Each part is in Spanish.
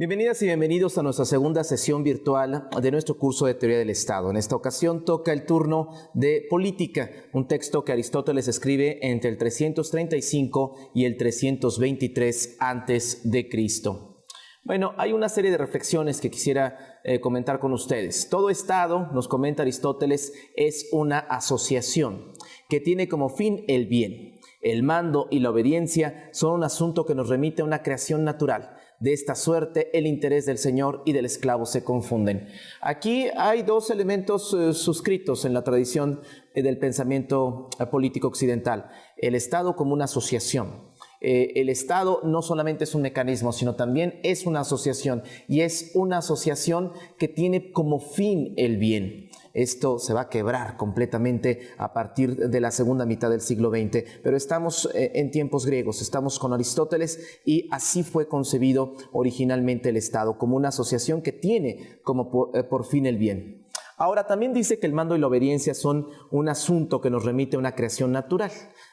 Bienvenidas y bienvenidos a nuestra segunda sesión virtual de nuestro curso de Teoría del Estado. En esta ocasión toca el turno de Política, un texto que Aristóteles escribe entre el 335 y el 323 antes de Cristo. Bueno, hay una serie de reflexiones que quisiera comentar con ustedes. Todo Estado, nos comenta Aristóteles, es una asociación que tiene como fin el bien. El mando y la obediencia son un asunto que nos remite a una creación natural. De esta suerte, el interés del señor y del esclavo se confunden. Aquí hay dos elementos suscritos en la tradición del pensamiento político occidental. El Estado como una asociación. El Estado no solamente es un mecanismo, sino también es una asociación. Y es una asociación que tiene como fin el bien. Esto se va a quebrar completamente a partir de la segunda mitad del siglo XX, pero estamos en tiempos griegos, estamos con Aristóteles y así fue concebido originalmente el Estado, como una asociación que tiene como por fin el bien. Ahora, también dice que el mando y la obediencia son un asunto que nos remite a una creación natural.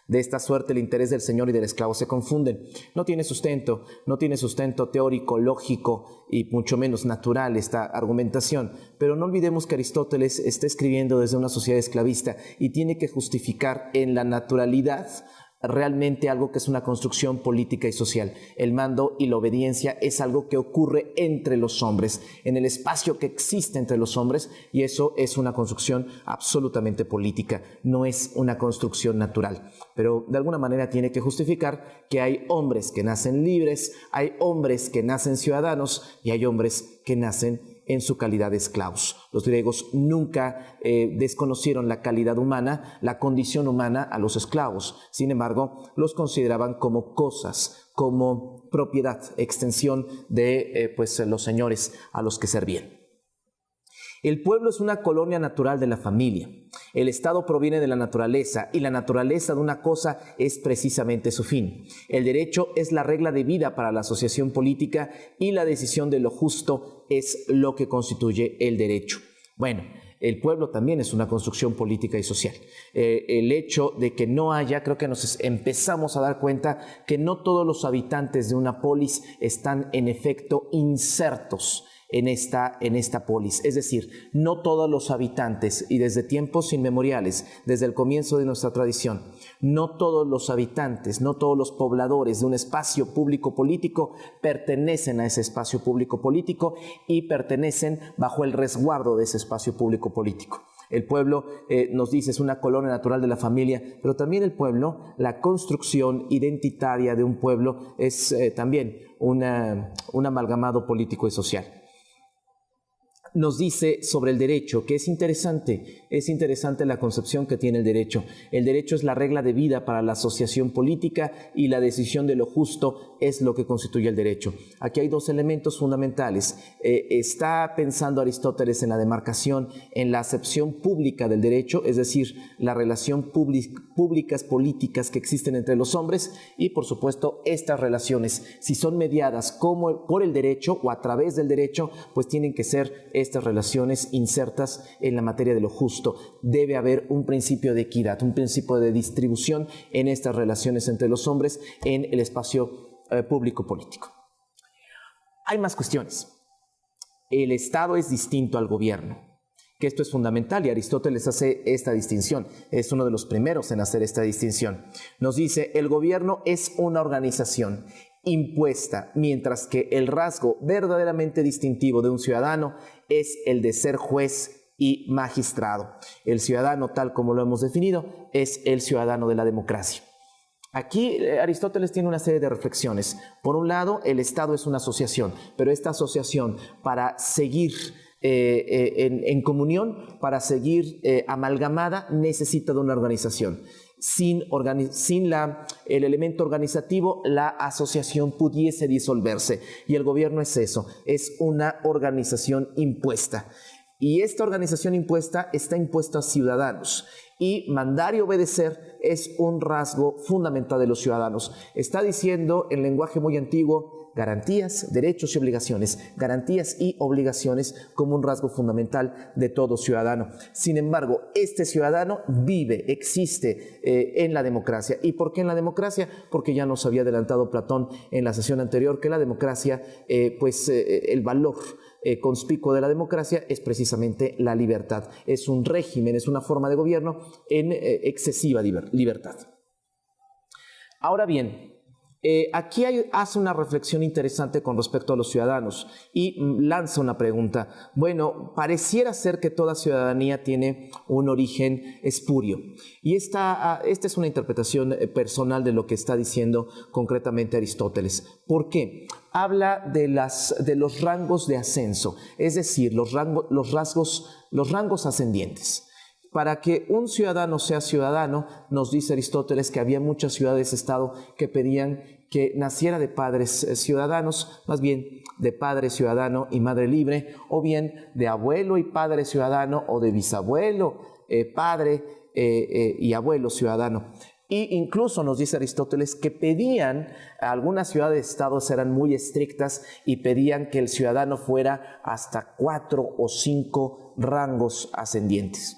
De esta suerte el interés del señor y del esclavo se confunden. No tiene sustento teórico, lógico y mucho menos natural esta argumentación. Pero no olvidemos que Aristóteles está escribiendo desde una sociedad esclavista y tiene que justificar en la naturalidad realmente algo que es una construcción política y social. El mando y la obediencia es algo que ocurre entre los hombres, en el espacio que existe entre los hombres, y eso es una construcción absolutamente política, no es una construcción natural. Pero de alguna manera tiene que justificar que hay hombres que nacen libres, hay hombres que nacen ciudadanos y hay hombres que nacen en su calidad de esclavos. Los griegos nunca desconocieron la calidad humana, la condición humana a los esclavos. Sin embargo, los consideraban como cosas, como propiedad, extensión de los señores a los que servían. El pueblo es una colonia natural de la familia. El Estado proviene de la naturaleza y la naturaleza de una cosa es precisamente su fin. El derecho es la regla de vida para la asociación política y la decisión de lo justo es lo que constituye el derecho. Bueno, el pueblo también es una construcción política y social. El hecho de que no haya, creo que nos empezamos a dar cuenta que no todos los habitantes de una polis están en efecto insertos en esta polis, es decir, no todos los habitantes, y desde tiempos inmemoriales, desde el comienzo de nuestra tradición, no todos los habitantes, no todos los pobladores de un espacio público político pertenecen a ese espacio público político y pertenecen bajo el resguardo de ese espacio público político. El pueblo, nos dice, es una colonia natural de la familia, pero también el pueblo, la construcción identitaria de un pueblo es también un amalgamado político y social. Nos dice sobre el derecho, que es interesante la concepción que tiene el derecho. El derecho es la regla de vida para la asociación política y la decisión de lo justo es lo que constituye el derecho. Aquí hay dos elementos fundamentales. Está pensando Aristóteles en la demarcación, en la acepción pública del derecho, es decir, la relación públicas políticas que existen entre los hombres y, por supuesto, estas relaciones, si son mediadas como por el derecho o a través del derecho, pues tienen que ser estas relaciones insertas en la materia de lo justo. Debe haber un principio de equidad, un principio de distribución en estas relaciones entre los hombres en el espacio público político. Hay más cuestiones. El Estado es distinto al gobierno, que esto es fundamental y Aristóteles hace esta distinción. Es uno de los primeros en hacer esta distinción. Nos dice, el gobierno es una organización impuesta, mientras que el rasgo verdaderamente distintivo de un ciudadano es el de ser juez y magistrado. El ciudadano, tal como lo hemos definido, es el ciudadano de la democracia. Aquí Aristóteles tiene una serie de reflexiones. Por un lado, el Estado es una asociación, pero esta asociación, para seguir en comunión, para seguir amalgamada, necesita de una organización. Sin el elemento organizativo, la asociación pudiese disolverse. Y el gobierno es eso, es una organización impuesta. Y esta organización impuesta está impuesta a ciudadanos. Y mandar y obedecer es un rasgo fundamental de los ciudadanos. Está diciendo en lenguaje muy antiguo, garantías, derechos y obligaciones, garantías y obligaciones como un rasgo fundamental de todo ciudadano. Sin embargo, este ciudadano vive, existe en la democracia. ¿Y por qué en la democracia? Porque ya nos había adelantado Platón en la sesión anterior que la democracia, el valor conspicuo de la democracia es precisamente la libertad. Es un régimen, es una forma de gobierno en excesiva libertad. Ahora bien, aquí hace una reflexión interesante con respecto a los ciudadanos y lanza una pregunta. Bueno, pareciera ser que toda ciudadanía tiene un origen espurio. Y esta es una interpretación personal de lo que está diciendo concretamente Aristóteles. ¿Por qué? Habla de los rangos de ascenso, es decir, los rangos ascendientes. Para que un ciudadano sea ciudadano, nos dice Aristóteles que había muchas ciudades-estado que pedían que naciera de padres ciudadanos, más bien de padre ciudadano y madre libre, o bien de abuelo y padre ciudadano, o de bisabuelo, padre y abuelo ciudadano. Y incluso nos dice Aristóteles que pedían, algunas ciudades-estados eran muy estrictas y pedían que el ciudadano fuera hasta 4 o 5 rangos ascendientes.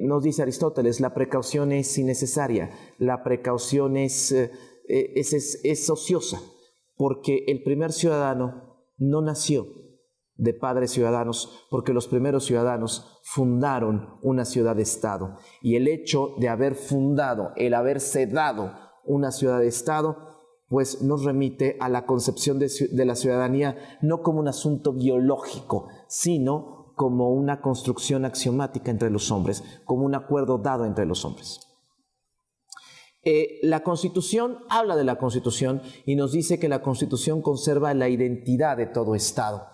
Nos dice Aristóteles, la precaución es innecesaria, la precaución es ociosa, porque el primer ciudadano no nació de padres ciudadanos, porque los primeros ciudadanos fundaron una ciudad-estado, y el hecho de haber fundado, el haberse dado una ciudad-estado, pues nos remite a la concepción de la ciudadanía no como un asunto biológico, sino como una construcción axiomática entre los hombres, como un acuerdo dado entre los hombres. La Constitución habla de la Constitución y nos dice que la Constitución conserva la identidad de todo Estado.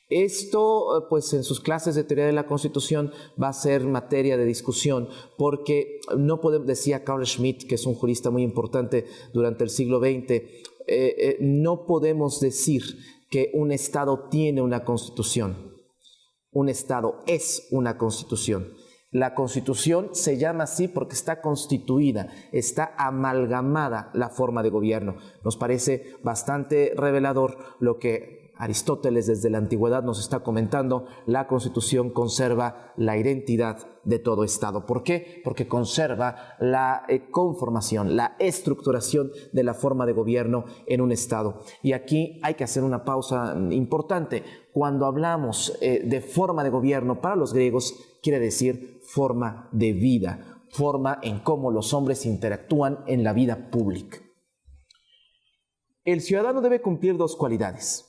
Esto, pues en sus clases de teoría de la Constitución va a ser materia de discusión, porque no podemos, decía Carl Schmitt, que es un jurista muy importante durante el siglo XX, no podemos decir que un Estado tiene una Constitución. Un Estado es una Constitución. La Constitución se llama así porque está constituida, está amalgamada la forma de gobierno. Nos parece bastante revelador lo que Aristóteles desde la antigüedad nos está comentando. La Constitución conserva la identidad de todo Estado. ¿Por qué? Porque conserva la conformación, la estructuración de la forma de gobierno en un Estado. Y aquí hay que hacer una pausa importante. Cuando hablamos de forma de gobierno, para los griegos quiere decir forma de vida, forma en cómo los hombres interactúan en la vida pública. El ciudadano debe cumplir 2 cualidades: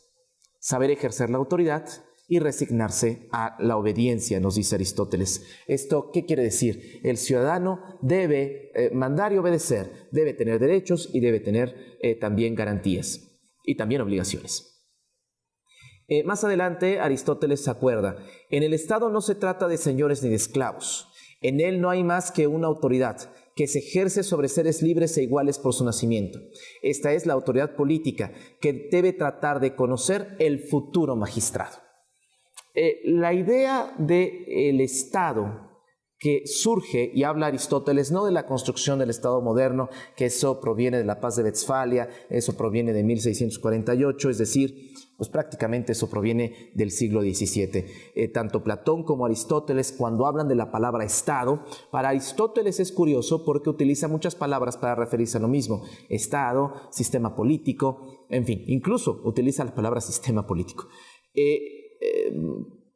saber ejercer la autoridad y resignarse a la obediencia, nos dice Aristóteles. ¿Esto qué quiere decir? El ciudadano debe mandar y obedecer, debe tener derechos y debe tener también garantías y también obligaciones. Más adelante Aristóteles se acuerda, en el Estado no se trata de señores ni de esclavos, en él no hay más que una autoridad que se ejerce sobre seres libres e iguales por su nacimiento. Esta es la autoridad política que debe tratar de conocer el futuro magistrado. La idea del Estado que surge, y habla Aristóteles no de la construcción del Estado moderno, que eso proviene de la Paz de Westfalia, eso proviene de 1648, es decir, pues prácticamente eso proviene del siglo XVII. Tanto Platón como Aristóteles, cuando hablan de la palabra Estado, para Aristóteles es curioso porque utiliza muchas palabras para referirse a lo mismo: Estado, sistema político, en fin, incluso utiliza la palabra sistema político.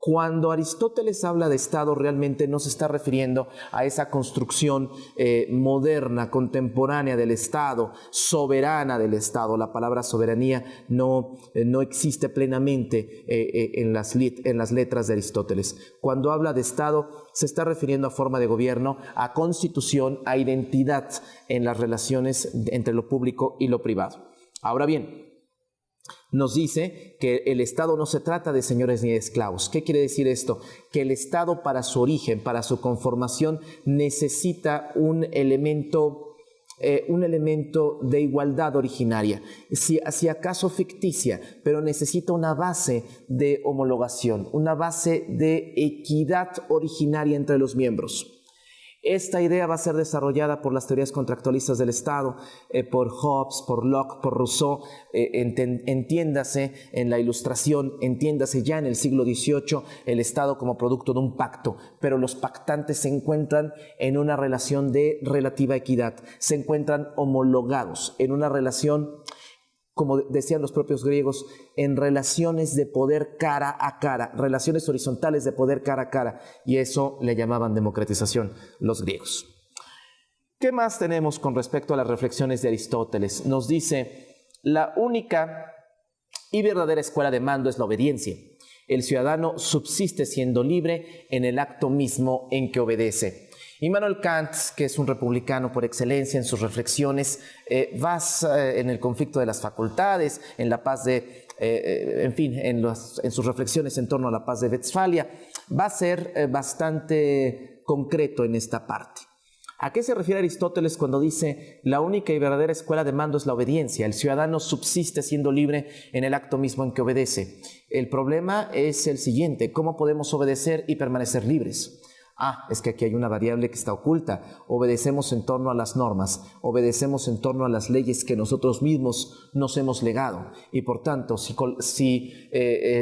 Cuando Aristóteles habla de Estado, realmente no se está refiriendo a esa construcción moderna, contemporánea del Estado, soberana del Estado. La palabra soberanía no existe plenamente en las letras de Aristóteles. Cuando habla de Estado, se está refiriendo a forma de gobierno, a constitución, a identidad en las relaciones entre lo público y lo privado. Ahora bien, nos dice que el Estado no se trata de señores ni de esclavos. ¿Qué quiere decir esto? Que el Estado, para su origen, para su conformación, necesita un elemento de igualdad originaria, si acaso ficticia, pero necesita una base de homologación, una base de equidad originaria entre los miembros. Esta idea va a ser desarrollada por las teorías contractualistas del Estado, por Hobbes, por Locke, por Rousseau, entiéndase en la Ilustración, entiéndase ya en el siglo XVIII, el Estado como producto de un pacto, pero los pactantes se encuentran en una relación de relativa equidad, se encuentran homologados en una relación, como decían los propios griegos, en relaciones de poder cara a cara, relaciones horizontales de poder cara a cara, y eso le llamaban democratización los griegos. ¿Qué más tenemos con respecto a las reflexiones de Aristóteles? Nos dice, la única y verdadera escuela de mando es la obediencia. El ciudadano subsiste siendo libre en el acto mismo en que obedece. Immanuel Kant, que es un republicano por excelencia en sus reflexiones, basa en el conflicto de las facultades, en la paz de, en sus reflexiones en torno a la paz de Westfalia, va a ser bastante concreto en esta parte. ¿A qué se refiere Aristóteles cuando dice la única y verdadera escuela de mando es la obediencia? El ciudadano subsiste siendo libre en el acto mismo en que obedece. El problema es el siguiente: ¿cómo podemos obedecer y permanecer libres? Es que aquí hay una variable que está oculta. Obedecemos en torno a las normas, obedecemos en torno a las leyes que nosotros mismos nos hemos legado. Y por tanto, si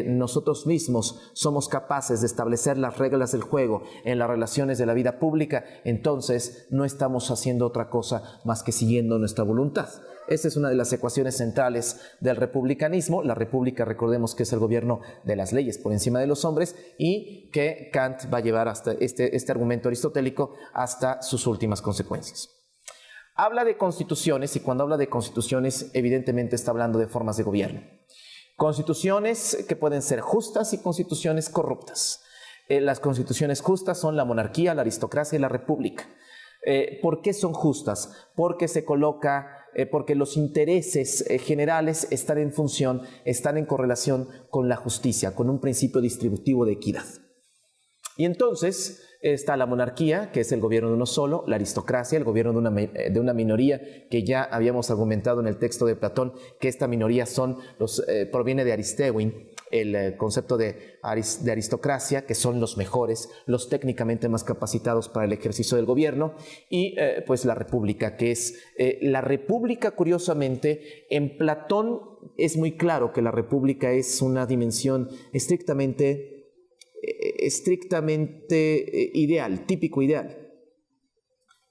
nosotros mismos somos capaces de establecer las reglas del juego en las relaciones de la vida pública, entonces no estamos haciendo otra cosa más que siguiendo nuestra voluntad. Esta es una de las ecuaciones centrales del republicanismo. La república, recordemos que es el gobierno de las leyes por encima de los hombres, y que Kant va a llevar hasta este argumento aristotélico hasta sus últimas consecuencias. Habla de constituciones, y cuando habla de constituciones evidentemente está hablando de formas de gobierno. Constituciones que pueden ser justas y constituciones corruptas. Las constituciones justas son la monarquía, la aristocracia y la república. ¿Por qué son justas? Porque porque los intereses generales están en correlación con la justicia, con un principio distributivo de equidad. Y entonces está la monarquía, que es el gobierno de uno solo, la aristocracia, el gobierno de una minoría, que ya habíamos argumentado en el texto de Platón, que esta minoría proviene de Aristeuin, el concepto de aristocracia, que son los mejores, los técnicamente más capacitados para el ejercicio del gobierno, y pues la república, que es la república. Curiosamente, en Platón es muy claro que la república es una dimensión estrictamente ideal, típico ideal.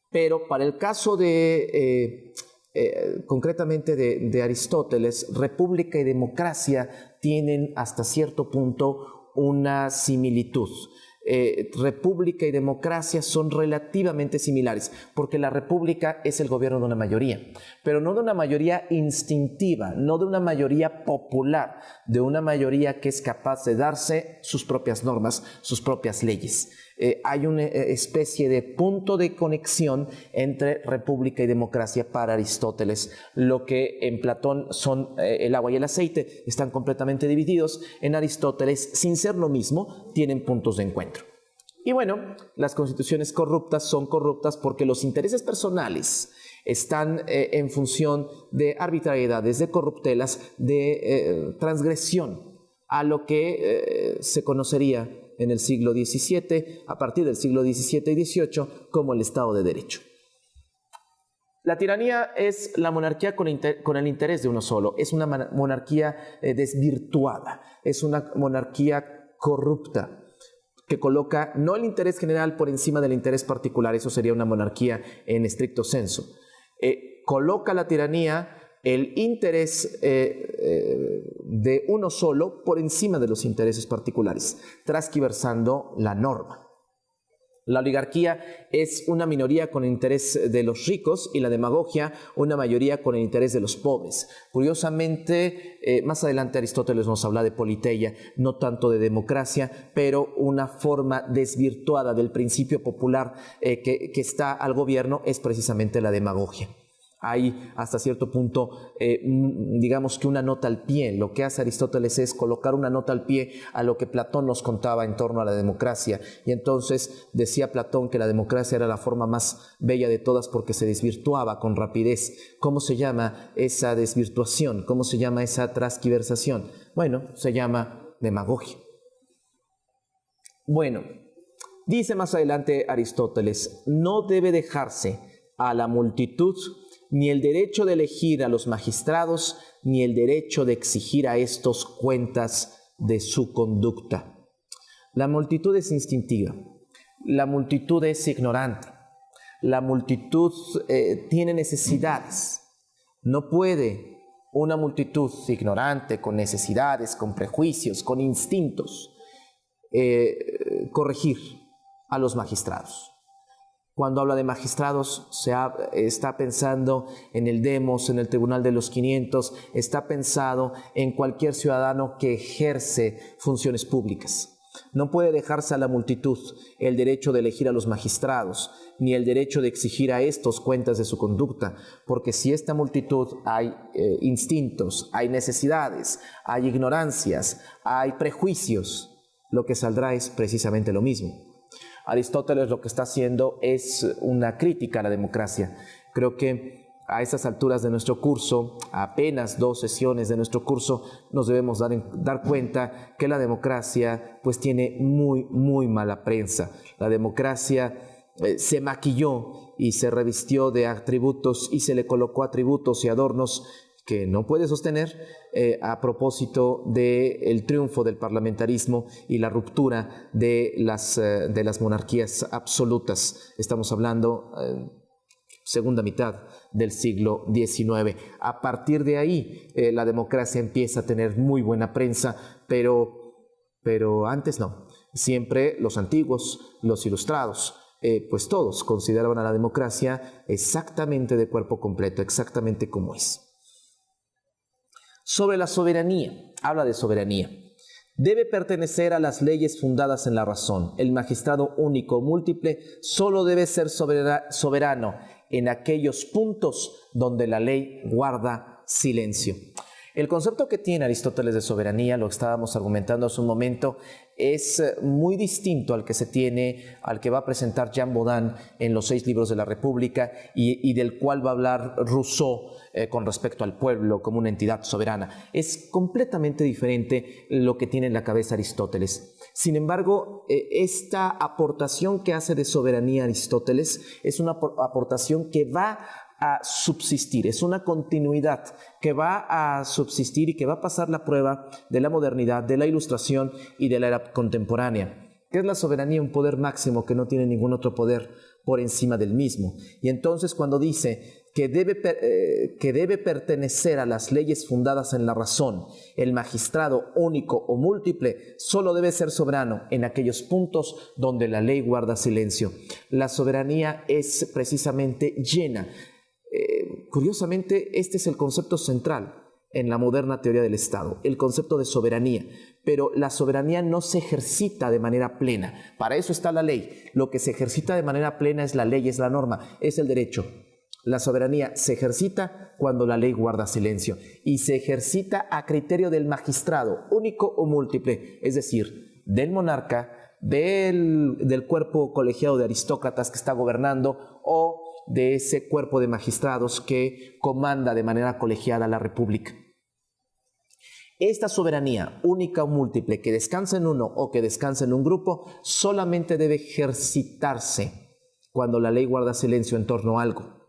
Pero para el caso concretamente de Aristóteles, república y democracia tienen hasta cierto punto una similitud. República y democracia son relativamente similares, porque la república es el gobierno de una mayoría, pero no de una mayoría instintiva, no de una mayoría popular, de una mayoría que es capaz de darse sus propias normas, sus propias leyes. Hay una especie de punto de conexión entre república y democracia para Aristóteles. Lo que en Platón son el agua y el aceite, están completamente divididos. En Aristóteles, sin ser lo mismo, tienen puntos de encuentro. Y bueno, las constituciones corruptas son corruptas porque los intereses personales están en función de arbitrariedades, de corruptelas, de transgresión a lo que se conocería en el siglo XVII, a partir del siglo XVII y XVIII, como el Estado de Derecho. La tiranía es la monarquía con el interés de uno solo, es una monarquía desvirtuada, es una monarquía corrupta, que coloca no el interés general por encima del interés particular. Eso sería una monarquía en estricto senso. Coloca la tiranía el interés de uno solo por encima de los intereses particulares, transquiversando la norma. La oligarquía es una minoría con el interés de los ricos y la demagogia una mayoría con el interés de los pobres. Curiosamente, más adelante Aristóteles nos habla de politeia, no tanto de democracia, pero una forma desvirtuada del principio popular que está al gobierno es precisamente la demagogia. Hay hasta cierto punto, digamos que una nota al pie. Lo que hace Aristóteles es colocar una nota al pie a lo que Platón nos contaba en torno a la democracia. Y entonces decía Platón que la democracia era la forma más bella de todas porque se desvirtuaba con rapidez. ¿Cómo se llama esa desvirtuación? ¿Cómo se llama esa transquiversación? Bueno, se llama demagogia. Bueno, Dice más adelante Aristóteles, no debe dejarse a la multitud ni el derecho de elegir a los magistrados, ni el derecho de exigir a estos cuentas de su conducta. La multitud es instintiva, la multitud es ignorante, la multitud tiene necesidades. No puede una multitud ignorante, con necesidades, con prejuicios, con instintos, corregir a los magistrados. Cuando habla de magistrados, está pensando en el Demos, en el Tribunal de los 500, está pensado en cualquier ciudadano que ejerce funciones públicas. No puede dejarse a la multitud el derecho de elegir a los magistrados, ni el derecho de exigir a estos cuentas de su conducta, porque si esta multitud hay instintos, hay necesidades, hay ignorancias, hay prejuicios, lo que saldrá es precisamente lo mismo. Aristóteles lo que está haciendo es una crítica a la democracia. Creo que a estas alturas de nuestro curso, a apenas 2 sesiones de nuestro curso, nos debemos dar cuenta que la democracia pues tiene muy mala prensa. La democracia se maquilló y se revistió de atributos y se le colocó atributos y adornos que no puede sostener a propósito del triunfo del parlamentarismo y la ruptura de las monarquías absolutas. Estamos hablando segunda mitad del siglo XIX. A partir de ahí, la democracia empieza a tener muy buena prensa, pero antes no. Siempre los antiguos, los ilustrados, pues todos consideraban a la democracia exactamente de cuerpo completo, exactamente como es. Sobre la soberanía, habla de soberanía. Debe pertenecer a las leyes fundadas en la razón. El magistrado único o múltiple solo debe ser soberano en aquellos puntos donde la ley guarda silencio. El concepto que tiene Aristóteles de soberanía, lo estábamos argumentando hace un momento, es muy distinto al que se tiene, al que va a presentar Jean Bodin en los 6 libros de la República y del cual va a hablar Rousseau con respecto al pueblo como una entidad soberana. Es completamente diferente lo que tiene en la cabeza Aristóteles. Sin embargo, esta aportación que hace de soberanía Aristóteles es una aportación que va a subsistir, es una continuidad que va a subsistir y que va a pasar la prueba de la modernidad, de la ilustración y de la era contemporánea. ¿Qué es la soberanía? Un poder máximo que no tiene ningún otro poder por encima del mismo. Y entonces cuando dice que debe pertenecer a las leyes fundadas en la razón, el magistrado único o múltiple solo debe ser soberano en aquellos puntos donde la ley guarda silencio. La soberanía es precisamente llena. Curiosamente, este es el concepto central en la moderna teoría del Estado, el concepto de soberanía. Pero la soberanía no se ejercita de manera plena. Para eso está la ley. Lo que se ejercita de manera plena es la ley, es la norma, es el derecho. La soberanía se ejercita cuando la ley guarda silencio y se ejercita a criterio del magistrado, único o múltiple, es decir, del monarca, del cuerpo colegiado de aristócratas que está gobernando o de ese cuerpo de magistrados que comanda de manera colegiada la república. Esta soberanía única o múltiple que descansa en uno o que descansa en un grupo solamente debe ejercitarse cuando la ley guarda silencio en torno a algo.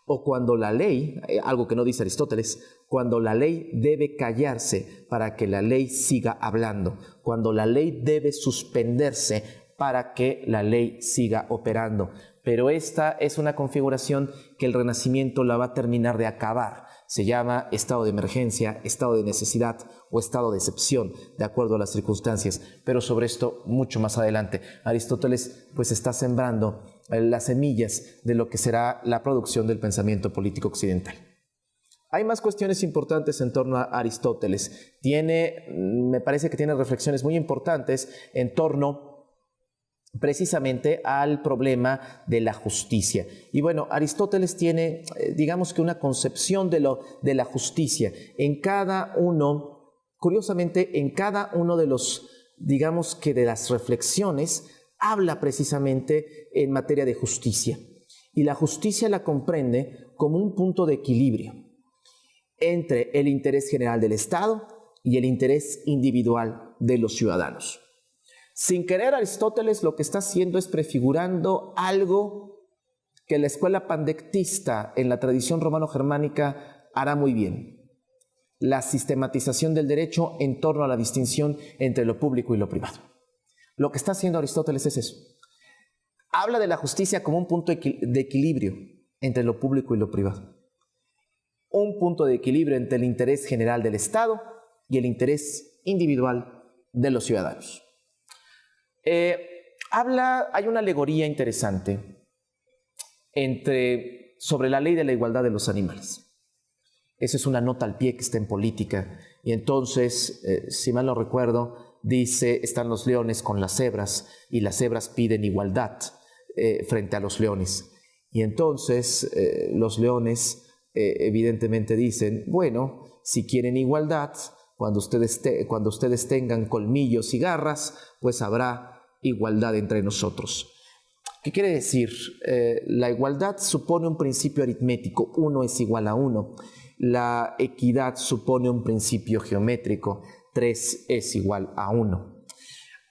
O cuando la ley, algo que no dice Aristóteles, cuando la ley debe callarse para que la ley siga hablando, cuando la ley debe suspenderse para que la ley siga operando. Pero esta es una configuración que el Renacimiento la va a terminar de acabar. Se llama estado de emergencia, estado de necesidad o estado de excepción, de acuerdo a las circunstancias. Pero sobre esto mucho más adelante. Aristóteles pues está sembrando las semillas de lo que será la producción del pensamiento político occidental. Hay más cuestiones importantes en torno a Aristóteles. Me parece que tiene reflexiones muy importantes en torno precisamente al problema de la justicia. Y bueno, Aristóteles tiene, digamos que una concepción de la justicia. En cada uno, curiosamente, en cada uno de los, digamos que de las reflexiones, habla precisamente en materia de justicia. Y la justicia la comprende como un punto de equilibrio entre el interés general del Estado y el interés individual de los ciudadanos. Sin querer, Aristóteles lo que está haciendo es prefigurando algo que la escuela pandectista en la tradición romano-germánica hará muy bien: la sistematización del derecho en torno a la distinción entre lo público y lo privado. Lo que está haciendo Aristóteles es eso. Habla de la justicia como un punto de equilibrio entre lo público y lo privado. Un punto de equilibrio entre el interés general del Estado y el interés individual de los ciudadanos. Hay una alegoría interesante sobre la ley de la igualdad de los animales. Esa es una nota al pie que está en Política. Y entonces, si mal no recuerdo, dice: están los leones con las cebras y las cebras piden igualdad frente a los leones. Y entonces los leones evidentemente dicen: bueno, si quieren igualdad, cuando ustedes tengan colmillos y garras, pues habrá igualdad entre nosotros. ¿Qué quiere decir? La igualdad supone un principio aritmético: 1 es igual a 1. La equidad supone un principio geométrico: 3 es igual a 1.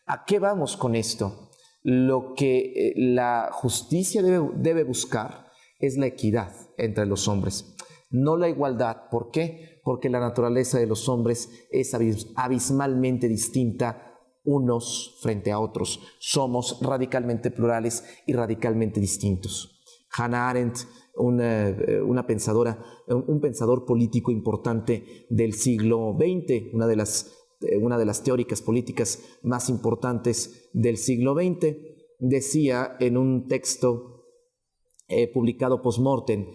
¿A qué vamos con esto? Lo que la justicia debe buscar es la equidad entre los hombres, no la igualdad. ¿Por qué? Porque la naturaleza de los hombres es abismalmente distinta unos frente a otros. Somos radicalmente plurales y radicalmente distintos. Hannah Arendt, un pensador político importante del siglo XX, una de las teóricas políticas más importantes del siglo XX, decía en un texto publicado post-mortem: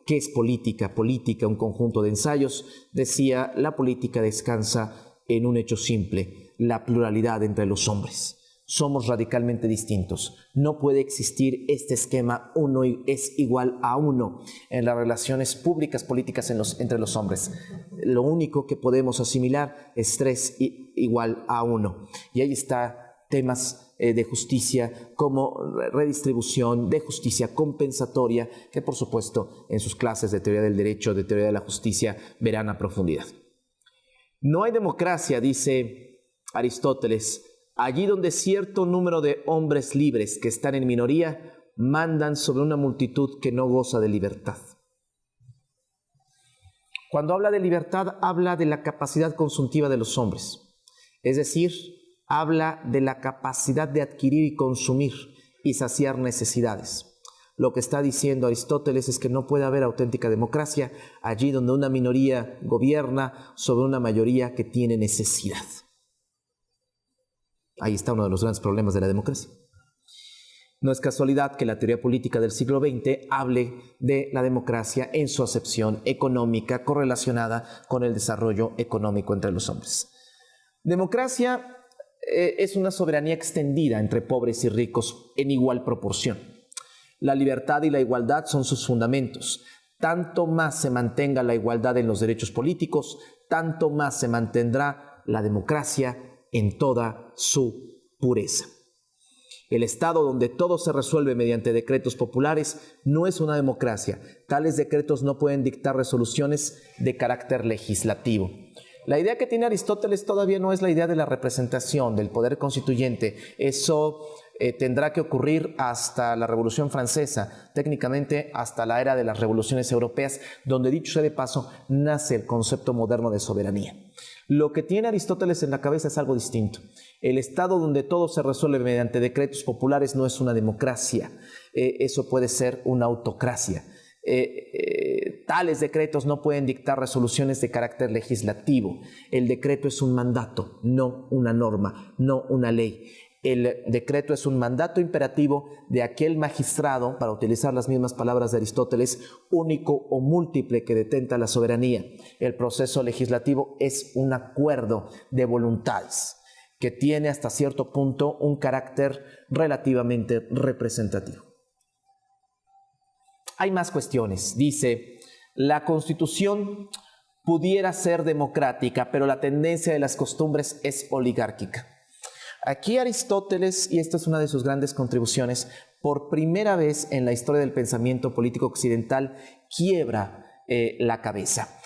¿qué es política? Política, un conjunto de ensayos. Decía: la política descansa en un hecho simple: la pluralidad entre los hombres. Somos radicalmente distintos. No puede existir este esquema 1 es igual a 1 en las relaciones públicas políticas entre los hombres. Lo único que podemos asimilar es 3 igual a 1. Y ahí está temas de justicia como redistribución, de justicia compensatoria, que por supuesto en sus clases de teoría del derecho, de teoría de la justicia, verán a profundidad. No hay democracia, dice Aristóteles, allí donde cierto número de hombres libres que están en minoría mandan sobre una multitud que no goza de libertad. Cuando habla de libertad, habla de la capacidad consultiva de los hombres, es decir, habla de la capacidad de adquirir y consumir y saciar necesidades. Lo que está diciendo Aristóteles es que no puede haber auténtica democracia allí donde una minoría gobierna sobre una mayoría que tiene necesidad. Ahí está uno de los grandes problemas de la democracia. No es casualidad que la teoría política del siglo XX hable de la democracia en su acepción económica correlacionada con el desarrollo económico entre los hombres. Democracia es una soberanía extendida entre pobres y ricos en igual proporción. La libertad y la igualdad son sus fundamentos. Tanto más se mantenga la igualdad en los derechos políticos, tanto más se mantendrá la democracia en toda su pureza. El Estado donde todo se resuelve mediante decretos populares no es una democracia. Tales decretos no pueden dictar resoluciones de carácter legislativo. La idea que tiene Aristóteles todavía no es la idea de la representación, del poder constituyente. Eso tendrá que ocurrir hasta la Revolución Francesa, técnicamente hasta la era de las revoluciones europeas, donde, dicho sea de paso, nace el concepto moderno de soberanía. Lo que tiene Aristóteles en la cabeza es algo distinto. El Estado donde todo se resuelve mediante decretos populares no es una democracia. Eso puede ser una autocracia. Tales decretos no pueden dictar resoluciones de carácter legislativo. El decreto es un mandato, no una norma, no una ley. El decreto es un mandato imperativo de aquel magistrado, para utilizar las mismas palabras de Aristóteles, único o múltiple que detenta la soberanía. El proceso legislativo es un acuerdo de voluntades que tiene hasta cierto punto un carácter relativamente representativo. Hay más cuestiones. Dice: la Constitución pudiera ser democrática, pero la tendencia de las costumbres es oligárquica. Aquí Aristóteles, y esta es una de sus grandes contribuciones, por primera vez en la historia del pensamiento político occidental, quiebra la cabeza.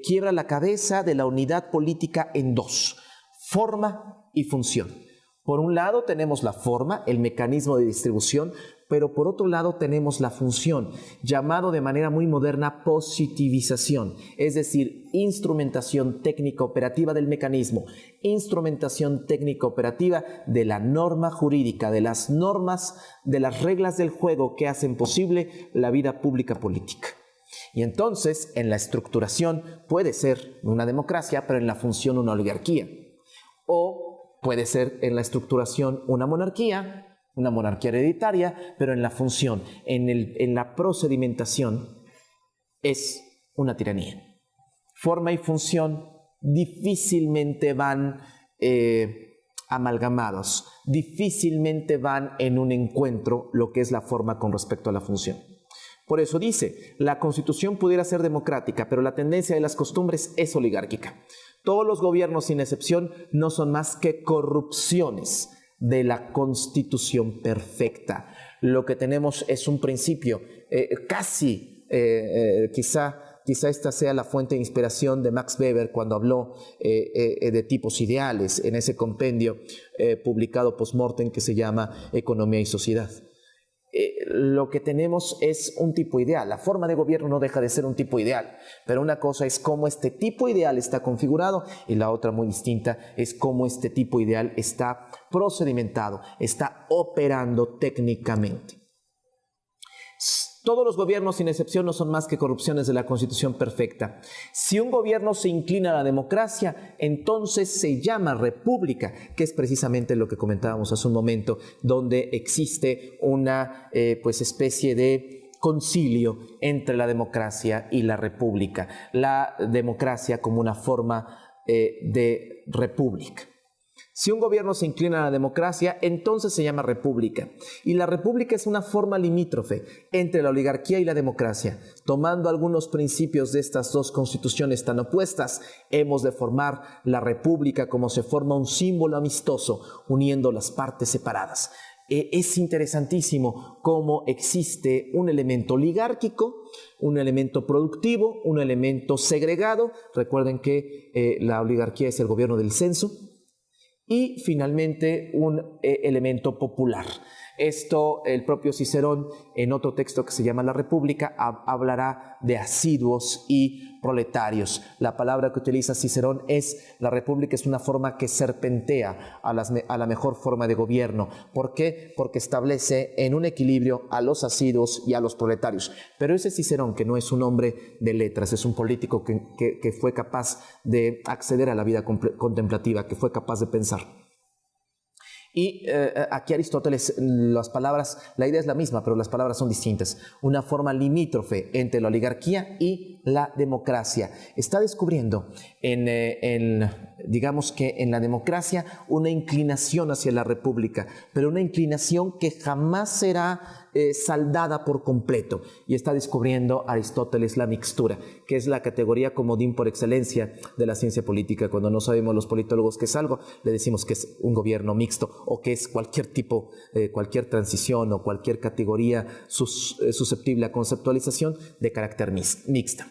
Quiebra la cabeza de la unidad política en dos: forma y función. Por un lado tenemos la forma, el mecanismo de distribución, pero por otro lado tenemos la función, llamado de manera muy moderna positivización, es decir, instrumentación técnica operativa del mecanismo, instrumentación técnica operativa de la norma jurídica, de las normas, de las reglas del juego que hacen posible la vida pública política. Y entonces, en la estructuración puede ser una democracia, pero en la función una oligarquía. O puede ser en la estructuración una monarquía hereditaria, pero en la función, en la procedimentación, es una tiranía. Forma y función difícilmente van amalgamados, difícilmente van en un encuentro lo que es la forma con respecto a la función. Por eso dice, la Constitución pudiera ser democrática, pero la tendencia de las costumbres es oligárquica. Todos los gobiernos, sin excepción, no son más que corrupciones de la Constitución perfecta. Lo que tenemos es un principio, quizá esta sea la fuente de inspiración de Max Weber cuando habló de tipos ideales en ese compendio publicado post-mortem que se llama Economía y Sociedad. Lo que tenemos es un tipo ideal. La forma de gobierno no deja de ser un tipo ideal, pero una cosa es cómo este tipo ideal está configurado y la otra muy distinta es cómo este tipo ideal está procedimentado, está operando técnicamente. Todos los gobiernos, sin excepción, no son más que corrupciones de la Constitución perfecta. Si un gobierno se inclina a la democracia, entonces se llama república, que es precisamente lo que comentábamos hace un momento, donde existe una especie de concilio entre la democracia y la república. La democracia como una forma de república. Si un gobierno se inclina a la democracia, entonces se llama república. Y la república es una forma limítrofe entre la oligarquía y la democracia. Tomando algunos principios de estas dos constituciones tan opuestas, hemos de formar la república como se forma un símbolo amistoso, uniendo las partes separadas. Es interesantísimo cómo existe un elemento oligárquico, un elemento productivo, un elemento segregado. Recuerden que la oligarquía es el gobierno del censo. Y finalmente un elemento popular. Esto el propio Cicerón en otro texto que se llama La República hablará de asiduos y proletarios. La palabra que utiliza Cicerón es la república es una forma que serpentea a la mejor forma de gobierno. ¿Por qué? Porque establece en un equilibrio a los asiduos y a los proletarios. Pero ese Cicerón, que no es un hombre de letras, es un político que fue capaz de acceder a la vida contemplativa, que fue capaz de pensar. Y aquí Aristóteles, la idea es la misma, pero las palabras son distintas. Una forma limítrofe entre la oligarquía y la democracia. Está descubriendo digamos que en la democracia una inclinación hacia la república, pero una inclinación que jamás será saldada por completo. Y está descubriendo Aristóteles la mixtura, que es la categoría comodín por excelencia de la ciencia política. Cuando no sabemos los politólogos qué es algo, le decimos que es un gobierno mixto o que es cualquier tipo, cualquier transición o cualquier categoría susceptible a conceptualización de carácter mixta.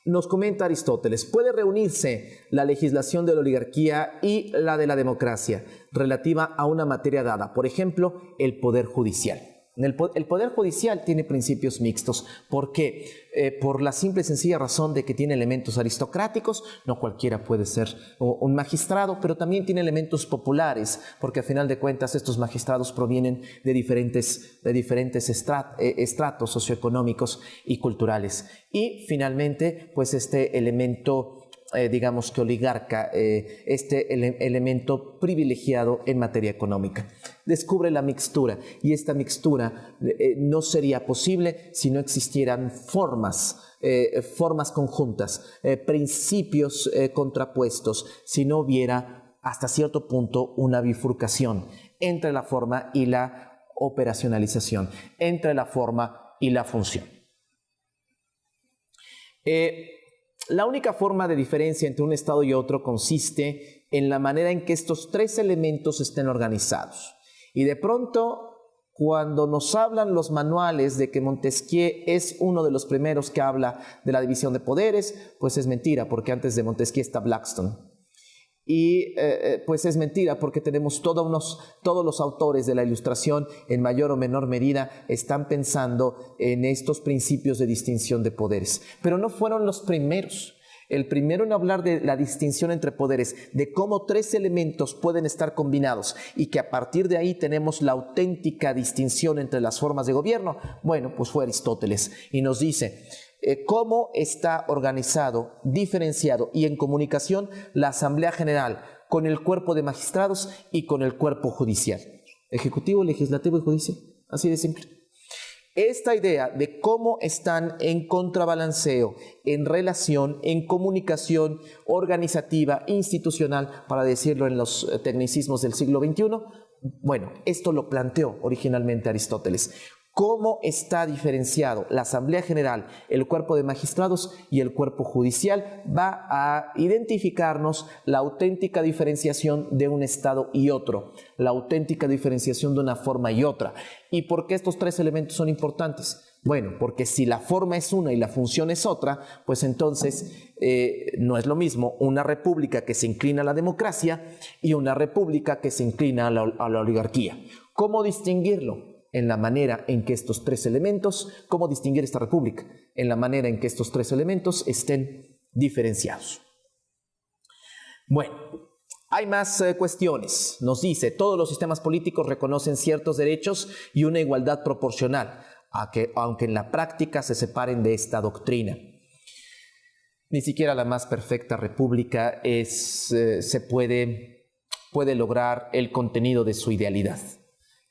Nos comenta Aristóteles, puede reunirse la legislación de la oligarquía y la de la democracia relativa a una materia dada, por ejemplo, el poder judicial. El poder judicial tiene principios mixtos. ¿Por qué? Por la simple y sencilla razón de que tiene elementos aristocráticos. No cualquiera puede ser un magistrado, pero también tiene elementos populares, porque a final de cuentas estos magistrados provienen de diferentes estratos socioeconómicos y culturales. Y finalmente, pues este elemento digamos que oligarca, elemento privilegiado en materia económica. Descubre la mixtura, y esta mixtura no sería posible si no existieran formas conjuntas, principios contrapuestos, si no hubiera hasta cierto punto una bifurcación entre la forma y la operacionalización, entre la forma y la función. La única forma de diferencia entre un Estado y otro consiste en la manera en que estos tres elementos estén organizados. Y de pronto, cuando nos hablan los manuales de que Montesquieu es uno de los primeros que habla de la división de poderes, pues es mentira, porque antes de Montesquieu está Blackstone. Y pues es mentira, porque tenemos todos los autores de la Ilustración, en mayor o menor medida, están pensando en estos principios de distinción de poderes. Pero no fueron los primeros. El primero en hablar de la distinción entre poderes, de cómo tres elementos pueden estar combinados y que a partir de ahí tenemos la auténtica distinción entre las formas de gobierno, bueno, pues fue Aristóteles, y nos dice cómo está organizado, diferenciado y en comunicación la Asamblea General con el cuerpo de magistrados y con el cuerpo judicial. Ejecutivo, legislativo y judicial. Así de simple. Esta idea de cómo están en contrabalanceo, en relación, en comunicación organizativa, institucional, para decirlo en los tecnicismos del siglo XXI, bueno, esto lo planteó originalmente Aristóteles. ¿Cómo está diferenciado la Asamblea General, el cuerpo de magistrados y el cuerpo judicial? Va a identificarnos la auténtica diferenciación de un Estado y otro, la auténtica diferenciación de una forma y otra. ¿Y por qué estos tres elementos son importantes? Bueno, porque si la forma es una y la función es otra, pues entonces no es lo mismo una república que se inclina a la democracia y una república que se inclina a la oligarquía. ¿Cómo distinguirlo? En la manera en que estos tres elementos, ¿cómo distinguir esta república? En la manera en que estos tres elementos estén diferenciados. Bueno, hay más cuestiones. Nos dice, todos los sistemas políticos reconocen ciertos derechos y una igualdad proporcional, aunque en la práctica se separen de esta doctrina. Ni siquiera la más perfecta república puede lograr el contenido de su idealidad.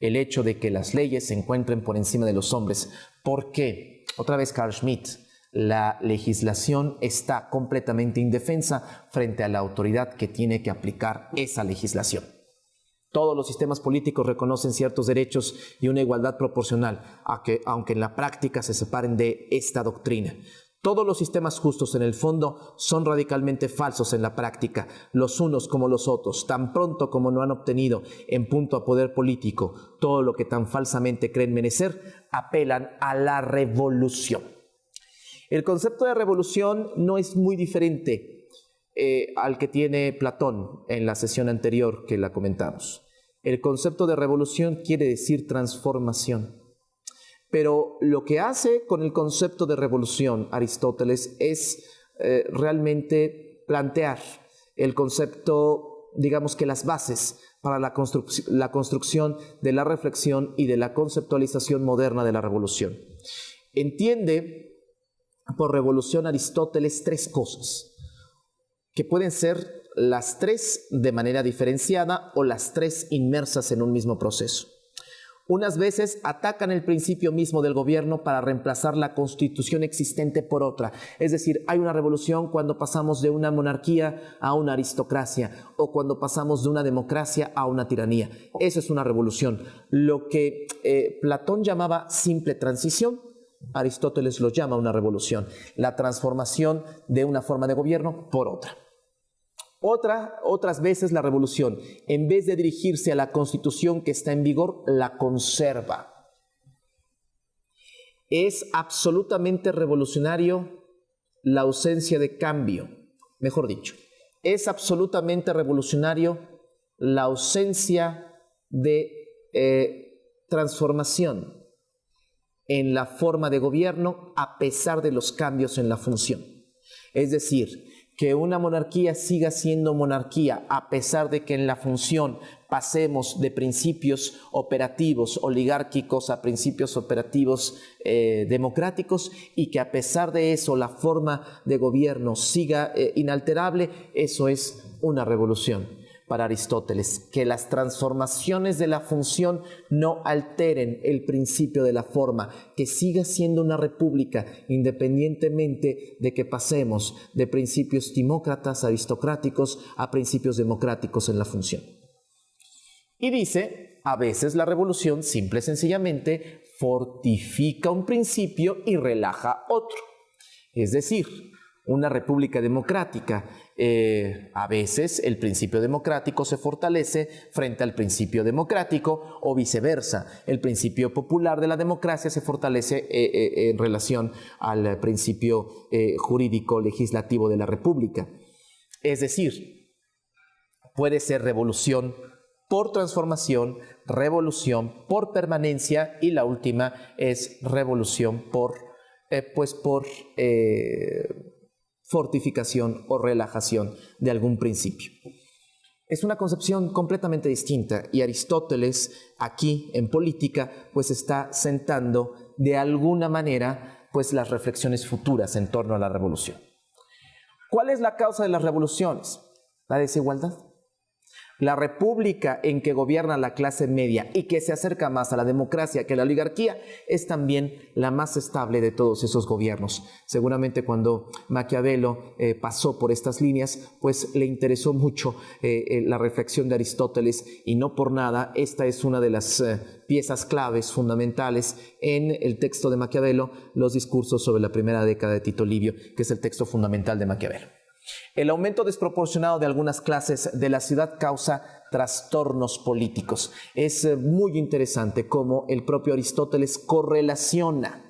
El hecho de que las leyes se encuentren por encima de los hombres. ¿Por qué? Otra vez Carl Schmitt, la legislación está completamente indefensa frente a la autoridad que tiene que aplicar esa legislación. Todos los sistemas políticos reconocen ciertos derechos y una igualdad proporcional, aunque en la práctica se separen de esta doctrina. Todos los sistemas justos en el fondo son radicalmente falsos en la práctica, los unos como los otros, tan pronto como no han obtenido en punto a poder político todo lo que tan falsamente creen merecer, apelan a la revolución. El concepto de revolución no es muy diferente al que tiene Platón en la sesión anterior que la comentamos. El concepto de revolución quiere decir transformación. Pero lo que hace con el concepto de revolución Aristóteles es realmente plantear el concepto, digamos que las bases para la construcción de la reflexión y de la conceptualización moderna de la revolución. Entiende por revolución Aristóteles tres cosas, que pueden ser las tres de manera diferenciada o las tres inmersas en un mismo proceso. Unas veces atacan el principio mismo del gobierno para reemplazar la constitución existente por otra. Es decir, hay una revolución cuando pasamos de una monarquía a una aristocracia o cuando pasamos de una democracia a una tiranía. Eso es una revolución. Lo que Platón llamaba simple transición, Aristóteles lo llama una revolución. La transformación de una forma de gobierno por otra. Otras veces la revolución, en vez de dirigirse a la constitución que está en vigor, la conserva. Es absolutamente revolucionario la ausencia de cambio. Mejor dicho, es absolutamente revolucionario la ausencia de transformación en la forma de gobierno a pesar de los cambios en la función. Es decir, que una monarquía siga siendo monarquía a pesar de que en la función pasemos de principios operativos oligárquicos a principios operativos democráticos, y que a pesar de eso la forma de gobierno siga inalterable. Eso es una revolución para Aristóteles, que las transformaciones de la función no alteren el principio de la forma, que siga siendo una república independientemente de que pasemos de principios timócratas, aristocráticos, a principios democráticos en la función. Y dice, a veces la revolución simple y sencillamente fortifica un principio y relaja otro. Es decir, una república democrática, a veces el principio democrático se fortalece frente al principio democrático, o viceversa, el principio popular de la democracia se fortalece en relación al principio jurídico legislativo de la república. Es decir, Puede ser revolución por transformación, revolución por permanencia y la última es revolución por fortificación o relajación de algún principio. Es una concepción completamente distinta y Aristóteles aquí en política pues está sentando de alguna manera pues las reflexiones futuras en torno a la revolución. ¿Cuál es la causa de las revoluciones? La desigualdad. La república en que gobierna la clase media y que se acerca más a la democracia que a la oligarquía es también la más estable de todos esos gobiernos. Seguramente cuando Maquiavelo pasó por estas líneas, pues le interesó mucho la reflexión de Aristóteles y no por nada esta es una de las piezas claves fundamentales en el texto de Maquiavelo, los discursos sobre la primera década de Tito Livio, que es el texto fundamental de Maquiavelo. El aumento desproporcionado de algunas clases de la ciudad causa trastornos políticos. Es muy interesante cómo el propio Aristóteles correlaciona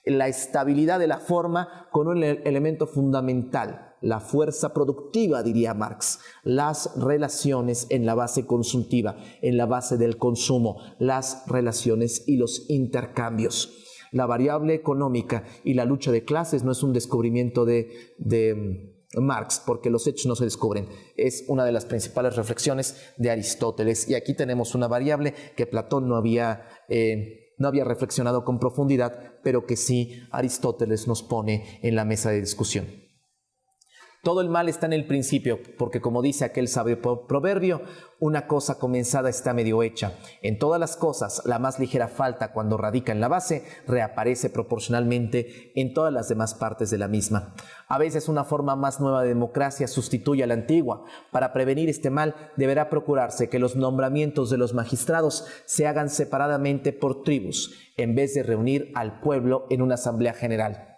la estabilidad de la forma con un elemento fundamental, la fuerza productiva, diría Marx, las relaciones en la base consultiva, en la base del consumo, las relaciones y los intercambios. La variable económica y la lucha de clases no es un descubrimiento de Marx, porque los hechos no se descubren. Es una de las principales reflexiones de Aristóteles. Y aquí tenemos una variable que Platón no había reflexionado con profundidad, pero que sí Aristóteles nos pone en la mesa de discusión. Todo el mal está en el principio, porque como dice aquel sabio proverbio, una cosa comenzada está medio hecha. En todas las cosas, la más ligera falta cuando radica en la base, reaparece proporcionalmente en todas las demás partes de la misma. A veces una forma más nueva de democracia sustituye a la antigua. Para prevenir este mal, deberá procurarse que los nombramientos de los magistrados se hagan separadamente por tribus, en vez de reunir al pueblo en una asamblea general.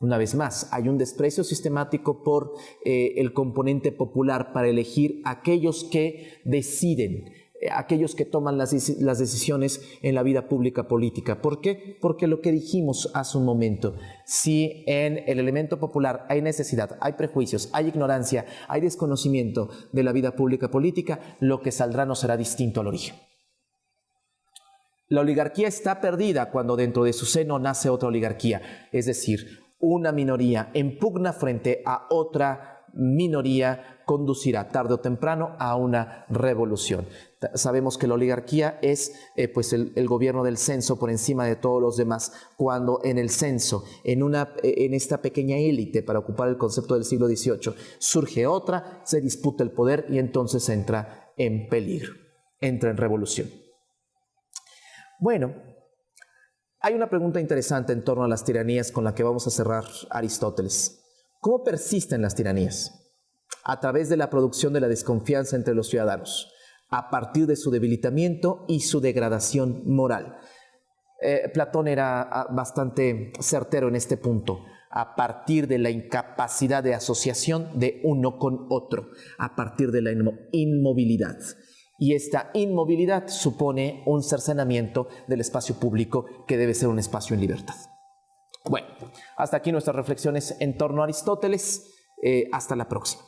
Una vez más, hay un desprecio sistemático por el componente popular para elegir aquellos que deciden, aquellos que toman las decisiones en la vida pública política. ¿Por qué? Porque lo que dijimos hace un momento, si en el elemento popular hay necesidad, hay prejuicios, hay ignorancia, hay desconocimiento de la vida pública política, lo que saldrá no será distinto al origen. La oligarquía está perdida cuando dentro de su seno nace otra oligarquía, es decir, una minoría en pugna frente a otra minoría conducirá tarde o temprano a una revolución. Sabemos que la oligarquía es el gobierno del censo por encima de todos los demás. Cuando en el censo, en esta pequeña élite para ocupar el concepto del siglo XVIII, surge otra, se disputa el poder y entonces entra en peligro, entra en revolución. Bueno, hay una pregunta interesante en torno a las tiranías con la que vamos a cerrar Aristóteles. ¿Cómo persisten las tiranías? A través de la producción de la desconfianza entre los ciudadanos, a partir de su debilitamiento y su degradación moral. Platón era bastante certero en este punto, a partir de la incapacidad de asociación de uno con otro, a partir de la inmovilidad. Y esta inmovilidad supone un cercenamiento del espacio público que debe ser un espacio en libertad. Bueno, hasta aquí nuestras reflexiones en torno a Aristóteles. Hasta la próxima.